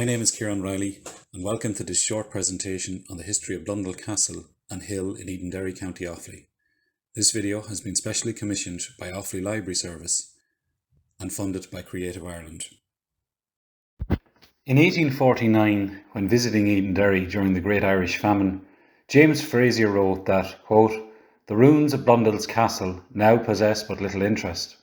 name is Ciaran Reilly and welcome to this short presentation on the history of Blundell Castle and Hill in Edenderry, County Offaly. This video has been specially commissioned by Offaly Library Service and funded by Creative Ireland. In 1849, when visiting Edenderry during the Great Irish Famine, James Fraser wrote that, quote, "The ruins of Blundell's Castle now possess but little interest."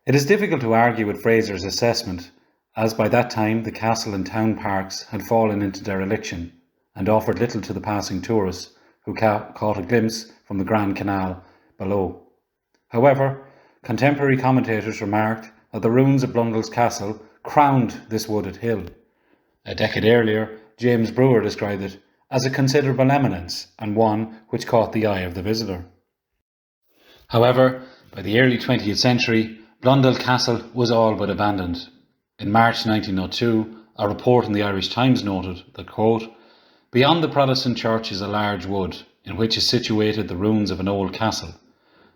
It is difficult to argue with Fraser's assessment, as by that time the castle and town parks had fallen into dereliction and offered little to the passing tourists who caught a glimpse from the Grand Canal below. However, contemporary commentators remarked that the ruins of Blundell's Castle crowned this wooded hill. A decade earlier, James Brewer described it as a considerable eminence and one which caught the eye of the visitor. However, by the early 20th century, Blundell Castle was all but abandoned. In March 1902, a report in the Irish Times noted that, quote, "Beyond the Protestant church is a large wood, in which is situated the ruins of an old castle.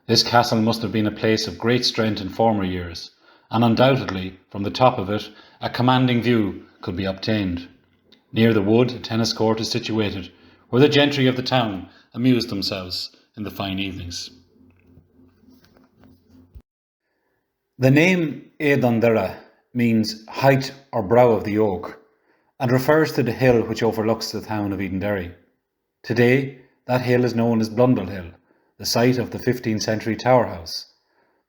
This castle must have been a place of great strength in former years, and undoubtedly, from the top of it, a commanding view could be obtained. Near the wood, a tennis court is situated, where the gentry of the town amused themselves in the fine evenings." The name Edenderry means height or brow of the oak, and refers to the hill which overlooks the town of Edenderry. Today, that hill is known as Blundell Hill, the site of the 15th century Tower House,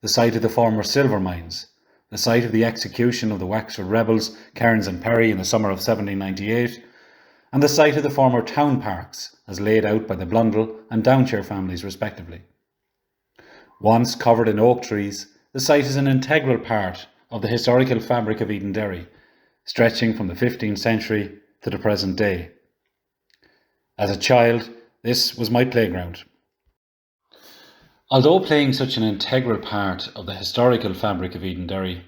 the site of the former silver mines, the site of the execution of the Wexford rebels Cairns and Perry in the summer of 1798, and the site of the former town parks, as laid out by the Blundell and Downshire families respectively. Once covered in oak trees, the site is an integral part of the historical fabric of Edenderry, stretching from the 15th century to the present day. As a child, this was my playground. Although playing such an integral part of the historical fabric of Edenderry,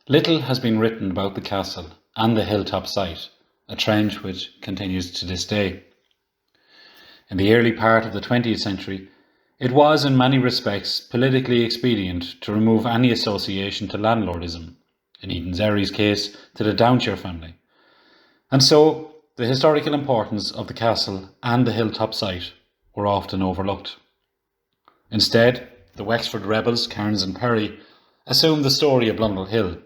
little has been written about the castle and the hilltop site, a trend which continues to this day. In the early part of the 20th century, it was in many respects politically expedient to remove any association to landlordism, in Edenderry's case to the Downshire family, and so the historical importance of the castle and the hilltop site were often overlooked. Instead, the Wexford rebels, Cairns and Perry, assumed the story of Blundell Hill,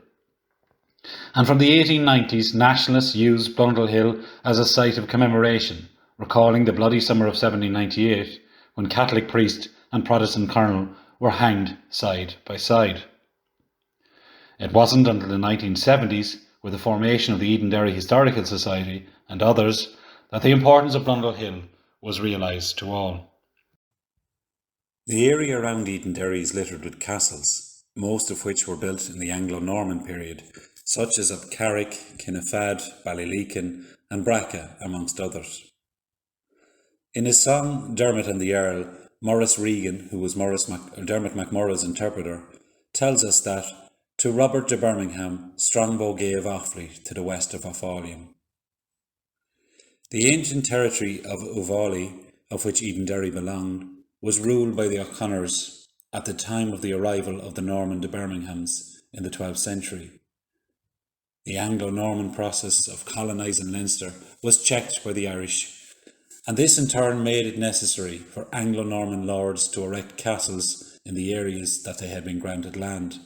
and from the 1890s nationalists used Blundell Hill as a site of commemoration, recalling the bloody summer of 1798, when Catholic priest and Protestant colonel were hanged side by side. It wasn't until the 1970s, with the formation of the Edenderry Historical Society and others, that the importance of Blundell Hill was realised to all. The area around Edenderry is littered with castles, most of which were built in the Anglo-Norman period, such as of Carrick, Kinnafad, Ballyleakin and Braca, amongst others. In his song Dermot and the Earl, Maurice Regan, who was Dermot MacMurrough's interpreter, tells us that to Robert de Birmingham, Strongbow gave Offaly to the west of Offalium. The ancient territory of Uvaley, of which Edenderry belonged, was ruled by the O'Connors at the time of the arrival of the Norman de Birminghams in the 12th century. The Anglo-Norman process of colonising Leinster was checked by the Irish, and this in turn made it necessary for Anglo-Norman lords to erect castles in the areas that they had been granted land.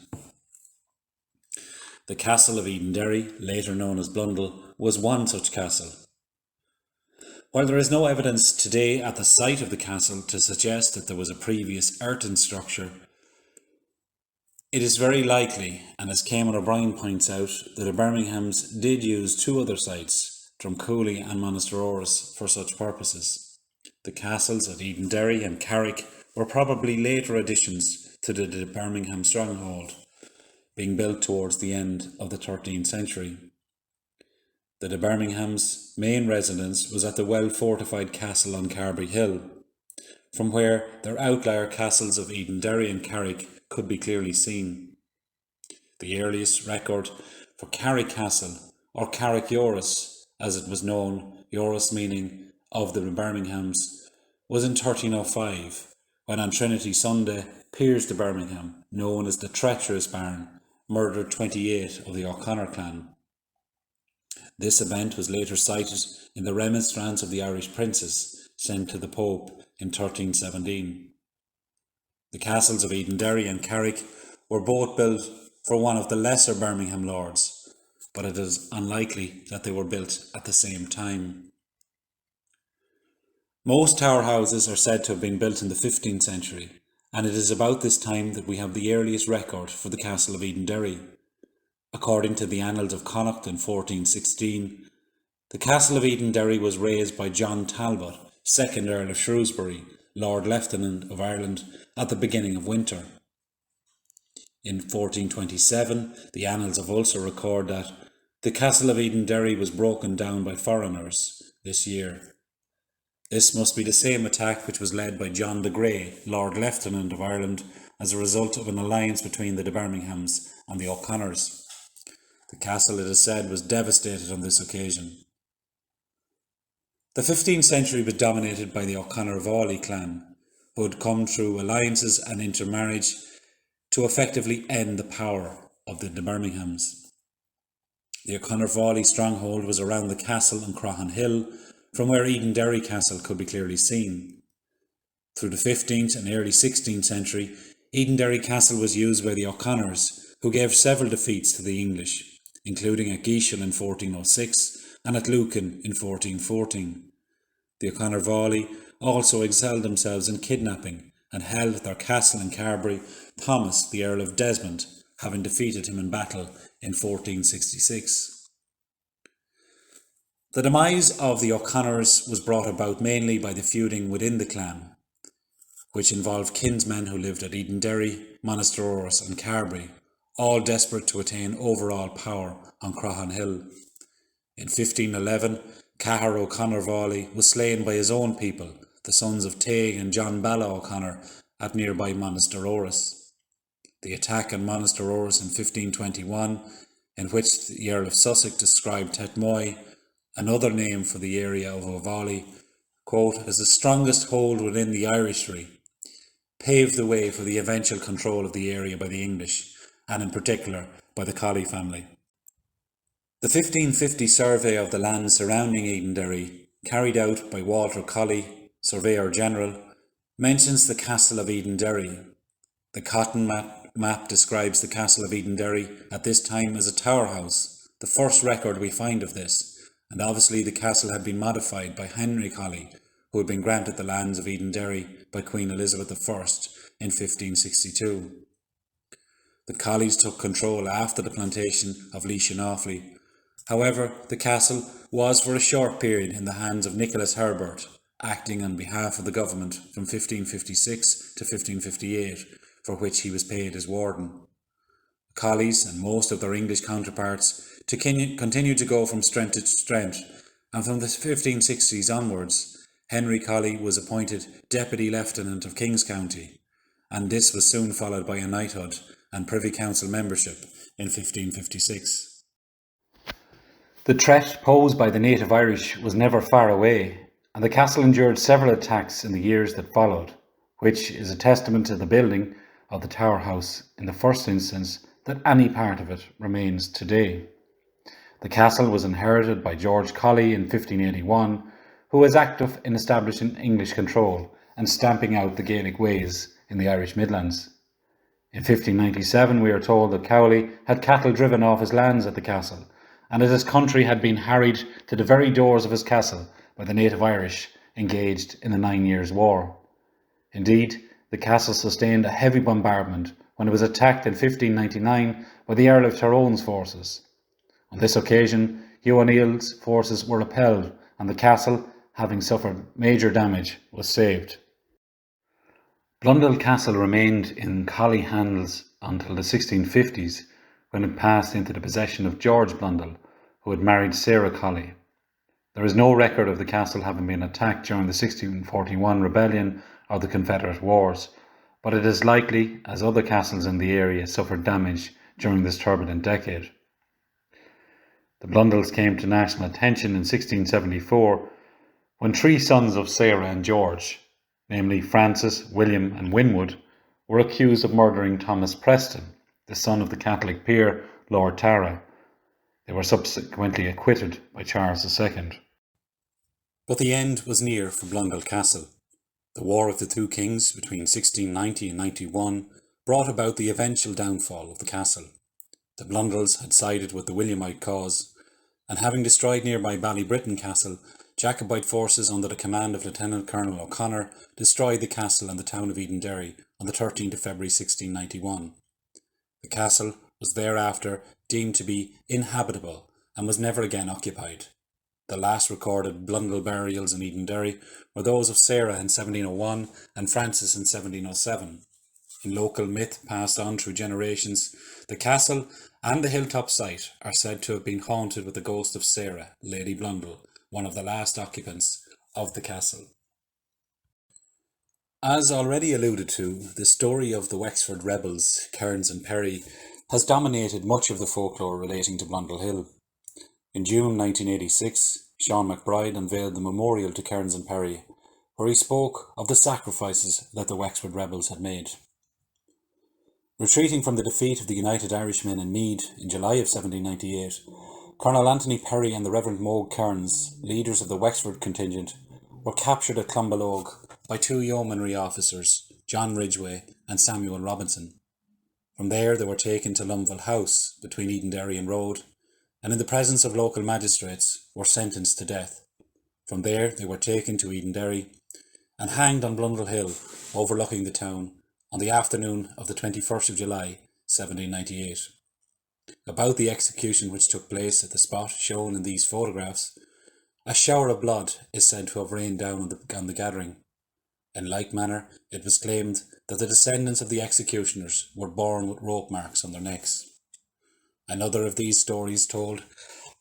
The castle of Edenderry, later known as Blundell, was one such castle. While there is no evidence today at the site of the castle to suggest that there was a previous earthen structure, it is very likely, and as Caeman O'Brien points out, that the Birminghams did use two other sites, Drumcooley and Monasteroris, for such purposes. The castles at Edenderry and Carrick were probably later additions to the Birmingham stronghold, being built towards the end of the 13th century. The de Birmingham's main residence was at the well-fortified castle on Carbery Hill, from where their outlier castles of Edenderry and Carrick could be clearly seen. The earliest record for Carrick Castle, or Carrick Joris, as it was known, Joris meaning of the Birminghams, was in 1305, when on Trinity Sunday, Piers de Birmingham, known as the Treacherous Baron, murdered 28 of the O'Connor clan. This event was later cited in the remonstrance of the Irish princes sent to the Pope in 1317. The castles of Edenderry and Carrick were both built for one of the lesser Birmingham lords, but it is unlikely that they were built at the same time. Most tower houses are said to have been built in the 15th century, and it is about this time that we have the earliest record for the castle of Edenderry. According to the Annals of Connacht in 1416, the castle of Edenderry was raised by John Talbot, 2nd Earl of Shrewsbury, Lord Lieutenant of Ireland, at the beginning of winter. In 1427, the Annals of Ulster record that the castle of Edenderry was broken down by foreigners this year. This must be the same attack which was led by John de Grey, Lord Lieutenant of Ireland, as a result of an alliance between the de Birminghams and the O'Connors. The castle, it is said, was devastated on this occasion. The 15th century was dominated by the O'Connor-Vawley clan, who had come through alliances and intermarriage to effectively end the power of the de Birminghams. The O'Connor-Vawley stronghold was around the castle on Croghan Hill, from where Edenderry Castle could be clearly seen. Through the 15th and early 16th century, Edenderry Castle was used by the O'Connors, who gave several defeats to the English, including at Geeshel in 1406 and at Lucan in 1414. The O'Connor-Vawley also excelled themselves in kidnapping and held their castle in Carbery, Thomas, the Earl of Desmond, having defeated him in battle in 1466. The demise of the O'Connors was brought about mainly by the feuding within the clan, which involved kinsmen who lived at Edenderry, Monasteroris and Carbery, all desperate to attain overall power on Croghan Hill. In 1511, Cahir O'Connor-Vawley was slain by his own people, the sons of Taig and John Balla O'Connor, at nearby Monasteroris. The attack on Monasteroris in 1521, in which the Earl of Sussex described Tetmoy, another name for the area of O'Vawley, quote, as the strongest hold within the Irishry, paved the way for the eventual control of the area by the English, and in particular by the Colley family. The 1550 survey of the land surrounding Edenderry, carried out by Walter Colley, Surveyor General, mentions the castle of Edenderry. The Cotton map describes the castle of Edenderry at this time as a tower house, the first record we find of this, and obviously the castle had been modified by Henry Colley, who had been granted the lands of Edenderry by Queen Elizabeth I in 1562. The Colleys took control after the plantation of Laois and Offaly. However, the castle was for a short period in the hands of Nicholas Herbert, acting on behalf of the government from 1556 to 1558, for which he was paid as warden. The Colleys and most of their English counterparts continued to go from strength to strength, and from the 1560s onwards, Henry Colley was appointed Deputy Lieutenant of King's County, and this was soon followed by a knighthood and Privy Council membership in 1556. The threat posed by the native Irish was never far away, and the castle endured several attacks in the years that followed, which is a testament to the building of the Tower House in the first instance that any part of it remains today. The castle was inherited by George Colley in 1581, who was active in establishing English control and stamping out the Gaelic ways in the Irish Midlands. In 1597 we are told that Cowley had cattle driven off his lands at the castle, and that his country had been harried to the very doors of his castle by the native Irish engaged in the 9 Years' War. Indeed, the castle sustained a heavy bombardment when it was attacked in 1599 by the Earl of Tyrone's forces. On this occasion, Hugh O'Neill's forces were repelled, and the castle, having suffered major damage, was saved. Blundell Castle remained in Colley hands until the 1650s, when it passed into the possession of George Blundell, who had married Sarah Colley. There is no record of the castle having been attacked during the 1641 rebellion or the Confederate Wars, but it is likely, as other castles in the area suffered damage during this turbulent decade. The Blundells came to national attention in 1674 when 3 sons of Sarah and George, namely Francis, William and Winwood, were accused of murdering Thomas Preston, the son of the Catholic peer Lord Tara. They were subsequently acquitted by Charles II. But the end was near for Blundell Castle. The War of the Two Kings between 1690 and 91 brought about the eventual downfall of the castle. The Blundells had sided with the Williamite cause, and having destroyed nearby Ballybritton Castle, Jacobite forces under the command of Lieutenant Colonel O'Connor destroyed the castle and the town of Edenderry on the 13th of February 1691. The castle was thereafter deemed to be inhabitable and was never again occupied. The last recorded Blundell burials in Edenderry were those of Sarah in 1701 and Francis in 1707. In local myth passed on through generations, the castle and the hilltop site are said to have been haunted with the ghost of Sarah, Lady Blundell, one of the last occupants of the castle. As already alluded to, the story of the Wexford rebels, Cairns and Perry, has dominated much of the folklore relating to Blundell Hill. In June 1986, Sean McBride unveiled the memorial to Cairns and Perry, where he spoke of the sacrifices that the Wexford rebels had made. Retreating from the defeat of the United Irishmen in Meath in July of 1798, Colonel Anthony Perry and the Reverend Mogue Cairns, leaders of the Wexford contingent, were captured at Clonballogue by two yeomanry officers, John Ridgway and Samuel Robinson. From there they were taken to Lumville House between Edenderry and Road, and in the presence of local magistrates were sentenced to death. From there they were taken to Edenderry and hanged on Blundell Hill, overlooking the town, on the afternoon of the 21st of July 1798. About the execution which took place at the spot shown in these photographs, a shower of blood is said to have rained down on the gathering. In like manner, it was claimed that the descendants of the executioners were born with rope marks on their necks. Another of these stories told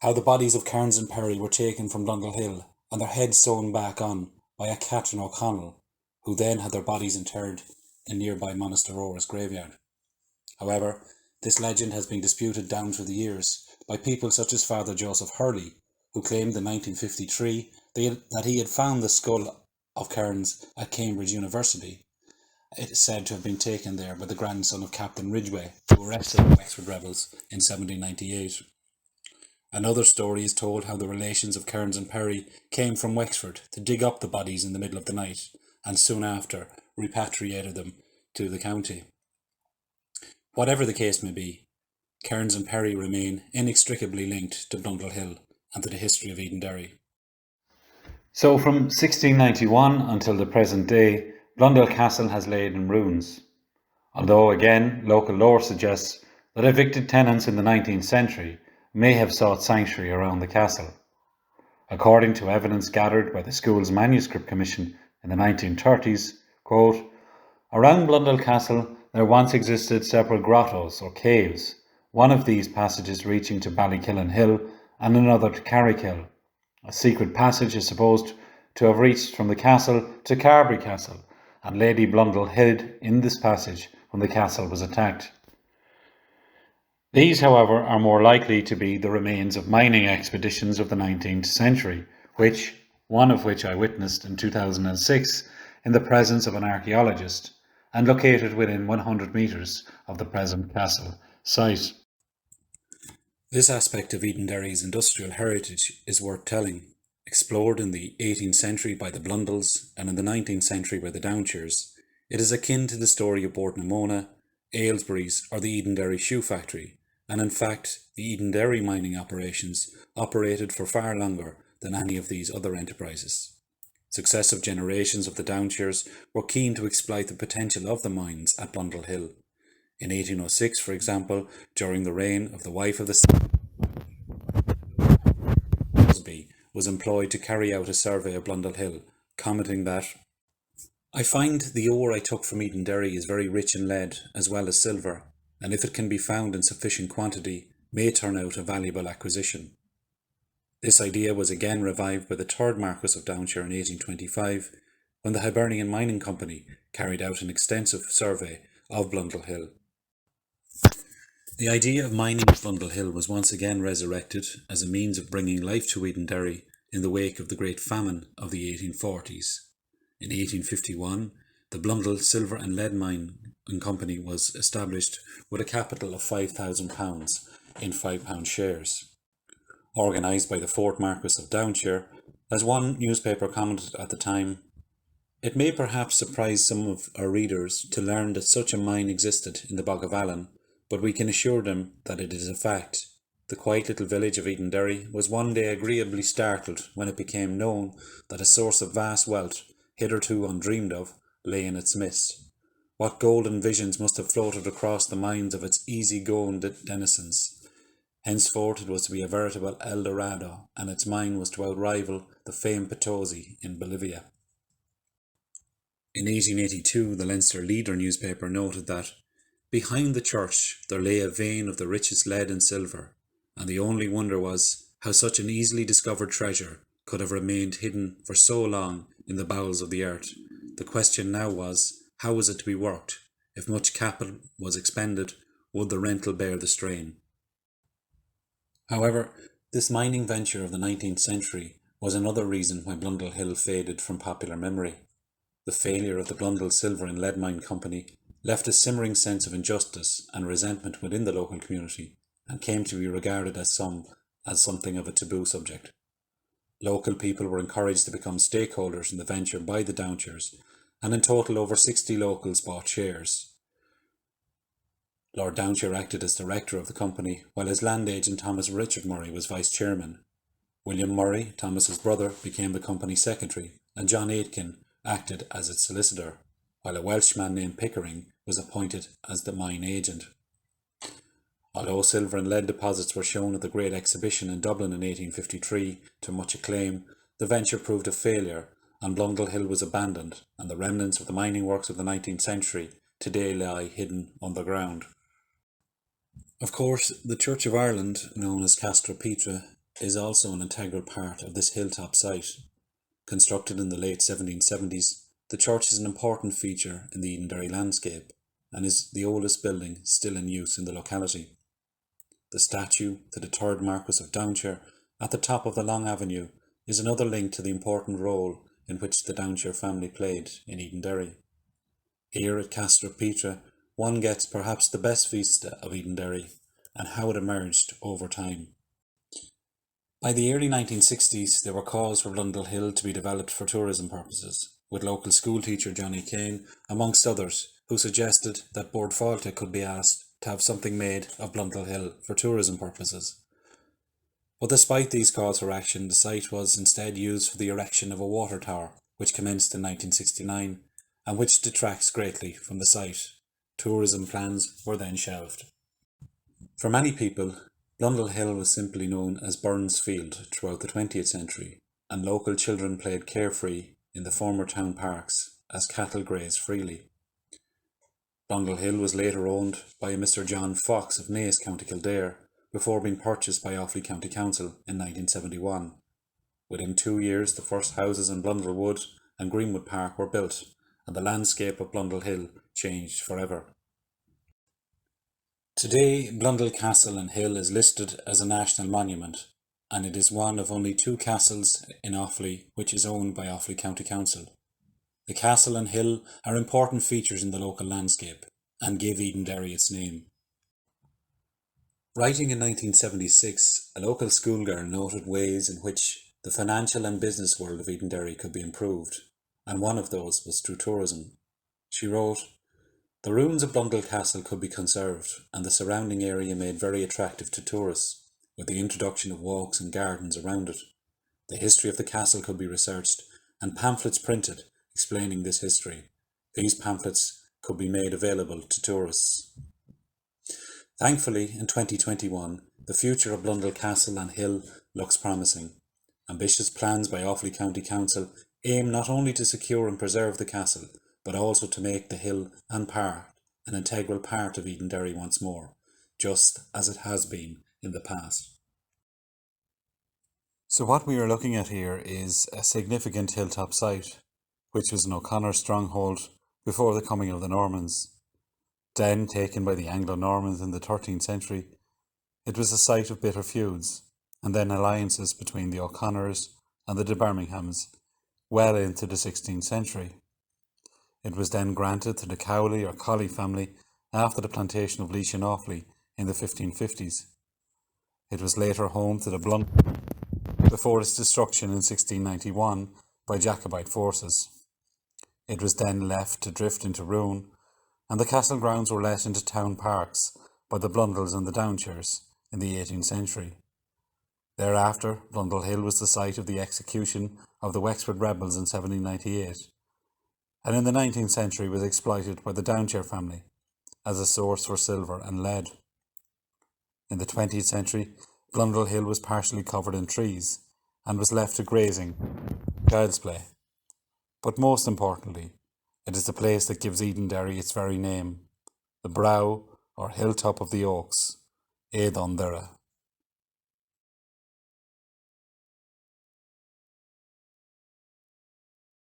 how the bodies of Cairns and Perry were taken from Blundell Hill and their heads sewn back on by a Catherine O'Connell, who then had their bodies interred in nearby Monasterora's graveyard. However, this legend has been disputed down through the years by people such as Father Joseph Hurley, who claimed in 1953 that he had found the skull of Cairns at Cambridge University. It is said to have been taken there by the grandson of Captain Ridgway, who arrested the Wexford rebels in 1798. Another story is told how the relations of Cairns and Perry came from Wexford to dig up the bodies in the middle of the night, and soon after repatriated them to the county. Whatever the case may be, Cairns and Perry remain inextricably linked to Blundell Hill and to the history of Edenderry. So from 1691 until the present day, Blundell Castle has laid in ruins. Although again, local lore suggests that evicted tenants in the 19th century may have sought sanctuary around the castle. According to evidence gathered by the school's manuscript commission in the 1930s, quote, around Blundell Castle there once existed several grottos or caves, one of these passages reaching to Ballykillen Hill and another to Carrickhill. A secret passage is supposed to have reached from the castle to Carbery Castle, and Lady Blundell hid in this passage when the castle was attacked. These, however, are more likely to be the remains of mining expeditions of the 19th century, one of which I witnessed in 2006 in the presence of an archaeologist, and located within 100 metres of the present castle site. This aspect of Edenderry's industrial heritage is worth telling. Explored in the 18th century by the Blundells and in the 19th century by the Downshires, it is akin to the story of Portnamona, Aylesbury's or the Edenderry shoe factory, and in fact the Edenderry mining operations operated for far longer than any of these other enterprises. Successive generations of the Downshires were keen to exploit the potential of the mines at Blundell Hill. In 1806, for example, during the reign of the wife of the Crosby, was employed to carry out a survey of Blundell Hill, commenting that, I find the ore I took from Edenderry is very rich in lead as well as silver, and if it can be found in sufficient quantity, may turn out a valuable acquisition. This idea was again revived by the third Marquess of Downshire in 1825, when the Hibernian Mining Company carried out an extensive survey of Blundell Hill. The idea of mining at Blundell Hill was once again resurrected as a means of bringing life to Edenderry in the wake of the Great Famine of the 1840s. In 1851, the Blundell Silver and Lead Mining Company was established with a capital of £5,000 in £5 shares. organised by the 4th Marquess of Downshire. As one newspaper commented at the time, "It may perhaps surprise some of our readers to learn that such a mine existed in the Bog of Allen, but we can assure them that it is a fact. The quiet little village of Edenderry was one day agreeably startled when it became known that a source of vast wealth, hitherto undreamed of, lay in its midst. What golden visions must have floated across the minds of its easy-going denizens. Henceforth it was to be a veritable El Dorado, and its mine was to outrival the famed Potosi in Bolivia." In 1882, the Leinster Leader newspaper noted that "behind the church there lay a vein of the richest lead and silver, and the only wonder was how such an easily discovered treasure could have remained hidden for so long in the bowels of the earth. The question now was, how was it to be worked? If much capital was expended, would the rental bear the strain?" However, this mining venture of the 19th century was another reason why Blundell Hill faded from popular memory. The failure of the Blundell Silver and Lead Mine Company left a simmering sense of injustice and resentment within the local community, and came to be regarded as something of a taboo subject. Local people were encouraged to become stakeholders in the venture by the Downshires, and in total over 60 locals bought shares. Lord Downshire acted as director of the company, while his land agent Thomas Richard Murray was vice chairman. William Murray, Thomas's brother, became the company secretary, and John Aitken acted as its solicitor, while a Welshman named Pickering was appointed as the mine agent. Although silver and lead deposits were shown at the Great Exhibition in Dublin in 1853 to much acclaim, the venture proved a failure, and Blundell Hill was abandoned, and the remnants of the mining works of the 19th century today lie hidden underground. Of course, the Church of Ireland, known as Castra Petra, is also an integral part of this hilltop site. Constructed in the late 1770s, the church is an important feature in the Edenderry landscape, and is the oldest building still in use in the locality. The statue to the 3rd Marquess of Downshire at the top of the long avenue is another link to the important role in which the Downshire family played in Edenderry. Here at Castra Petra, one gets perhaps the best vista of Edenderry and how it emerged over time. By the early 1960s, there were calls for Blundell Hill to be developed for tourism purposes, with local schoolteacher Johnny Kane, amongst others, who suggested that Bord Fáilte could be asked to have something made of Blundell Hill for tourism purposes. But despite these calls for action, the site was instead used for the erection of a water tower, which commenced in 1969, and which detracts greatly from the site. Tourism plans were then shelved. For many people, Blundell Hill was simply known as Burns Field throughout the 20th century, and local children played carefree in the former town parks as cattle grazed freely. Blundell Hill was later owned by a Mr. John Fox of Naas, County Kildare, before being purchased by Offaly County Council in 1971. Within 2 years, the first houses in Blundell Wood and Greenwood Park were built, and the landscape of Blundell Hill changed forever. Today, Blundell Castle and Hill is listed as a national monument, and it is one of only 2 castles in Offaly which is owned by Offaly County Council. The castle and hill are important features in the local landscape and give Edenderry its name. Writing in 1976, a local schoolgirl noted ways in which the financial and business world of Edenderry could be improved, and one of those was through tourism. She wrote, "The ruins of Blundell Castle could be conserved and the surrounding area made very attractive to tourists, with the introduction of walks and gardens around it. The history of the castle could be researched and pamphlets printed explaining this history. These pamphlets could be made available to tourists." Thankfully, in 2021, the future of Blundell Castle and Hill looks promising. Ambitious plans by Offaly County Council aim not only to secure and preserve the castle, but also to make the hill and park an integral part of Edenderry once more, just as it has been in the past. So what we are looking at here is a significant hilltop site, which was an O'Connor stronghold before the coming of the Normans. Then taken by the Anglo-Normans in the 13th century, it was a site of bitter feuds, and then alliances between the O'Connors and the de Birminghams well into the 16th century. It was then granted to the Cowley or Colley family after the plantation of Laois in Offaly in the 1550s. It was later home to the Blundell before its destruction in 1691 by Jacobite forces. It was then left to drift into ruin, and the castle grounds were let into town parks by the Blundells and the Downshires in the 18th century. Thereafter, Blundell Hill was the site of the execution of the Wexford rebels in 1798, and in the 19th century was exploited by the Downshire family as a source for silver and lead. In the 20th century, Blundell Hill was partially covered in trees and was left to grazing, child's play. But most importantly, it is the place that gives Edenderry its very name, the brow or hilltop of the Oaks, Edenderry.